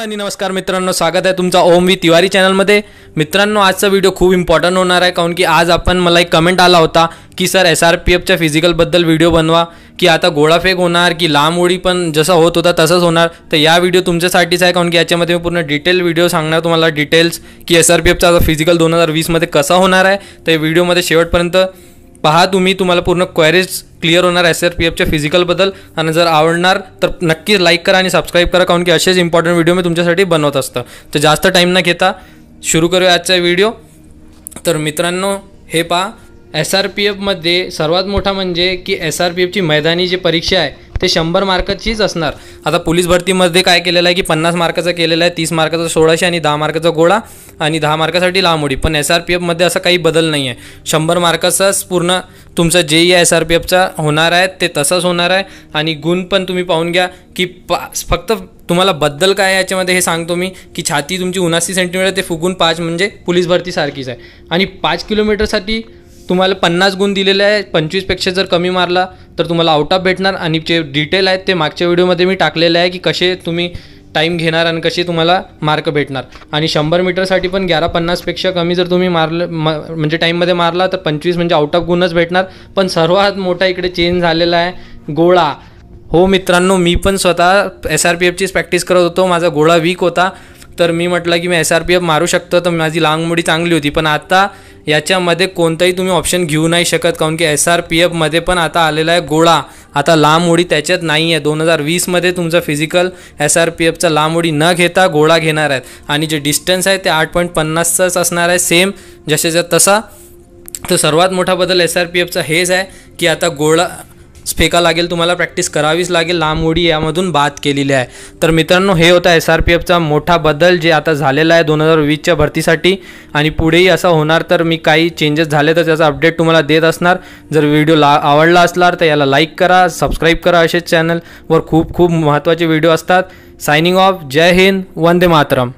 आणि नमस्कार मित्रांनो, स्वागत आहे तुमचा ओम वी तिवारी चॅनलमध्ये। मित्रांनो, आजचा व्हिडिओ खूप इम्पॉर्टंट होणार आहे, कारण की आज मला एक कमेंट आला होता की सर SRPFच्या फिजिकलबद्दल व्हिडिओ बनवा, की आता गोळाफेक होणार की लांब उडी पण जसं होत होता तसंच होणार। तर या व्हिडिओ तुमच्यासाठीच आहे, कारण की याच्यामध्ये मी पूर्ण डिटेल व्हिडिओ सांगणार तुम्हाला, डिटेल्स की SRPFचा फिजिकल 2020मध्ये कसा होणार आहे। तर व्हिडिओमध्ये शेवटपर्यंत पहा तुम्हाला पूर्ण क्वेरीज क्लिअर होणार SRPFच्या फिजिकलबद्दल। आणि जर आवडणार तर नक्की लाईक करा आणि सबस्क्राईब करा, कारण की असेच इम्पॉर्टंट व्हिडिओ मी तुमच्यासाठी बनवत असतो। तर जास्त टाईम न घेता सुरू करूया आजचा व्हिडिओ। तर मित्रांनो, हे पहा, SRPFमध्ये सर्वात मोठा म्हणजे की SRPFची मैदानी जी परीक्षा आहे ते 100 मार्काचीच असणार। आता पोलीस भरतीमध्ये काय केलेलं आहे की 50 मार्काचा केलेला आहे, 30 मार्काचा 1600 आणि 10 मार्काचा गोळा आणि 10 मार्कासाठी लांब उडी। पण SRPFमध्ये असं काही बदल नाही आहे, 100 मार्काचाच पूर्ण तुमचा जे SRPFचा होणार आहे ते तसंच होणार आहे। आणि गुण पण तुम्ही पाहून घ्या की फक्त तुम्हाला बद्दल काय याच्यामध्ये हे सांगतो मी, की छाती तुमची 79 सेंटीमीटर ते फुगून 5 म्हणजे पोलीस भरतीसारखीच आहे। आणि 5 किलोमीटरसाठी तुम्हाला 50 गुण दिलेले आहे, 25पेक्षा जर कमी मारला तर तुम्हाला आउट ऑफ भेटणार। आणि जे डिटेल आहेत ते मागच्या व्हिडिओमध्ये मी टाकलेले आहे की कसे तुम्ही टाईम घेणार आणि कसे तुम्हाला मार्क भेटणार। आणि 100 मीटरसाठी पण 11:50पेक्षा कमी जर तुम्ही मारलं म्हणजे टाईममध्ये मारला तर 25 म्हणजे आउट ऑफ गुणच भेटणार। पण सर्वात मोठा इकडे चेंज झालेला आहे गोळा। हो मित्रांनो, मी पण स्वतः SRPFचीच प्रॅक्टिस करत होतो, माझा गोळा वीक होता, तर मी म्हटलं की मी SRPF मारू शकतो, तर माझी लांब उडी चांगली होती। पण आता याच्यामध्ये कोणताही तुम्ही ऑप्शन घेऊ नाही शकत, कारण की SRPFमध्ये पण आता आलेला आहे गोळा। आता लांब उडी त्याच्यात नाही आहे। 2020मध्ये तुमचा फिजिकल SRPFचा लांब उडी न घेता गोळा घेणार आहेत। आणि जे डिस्टन्स आहे ते 8.50च असणार आहे, सेम जसेच्या तसा। तर सर्वात मोठा बदल SRPFचा हेच आहे की आता गोळा फेका लागेल, तुम्हाला प्रॅक्टिस करावीच लागेल, लांब उडी यामधून बाद केलेली आहे। तर मित्रांनो, हे होता SRPFचा मोठा बदल जे आता झालेला आहे 2020च्या भरतीसाठी। आणि पुढेही असं होणार, तर मी काही चेंजेस झाले तर त्याचा अपडेट तुम्हाला देत असणार। जर व्हिडिओ आवडला असणार तर याला लाईक करा, सबस्क्राईब करा, असेच चॅनलवर खूप महत्त्वाचे व्हिडिओ असतात। सायनिंग ऑफ, जय हिंद, वंदे मातरम।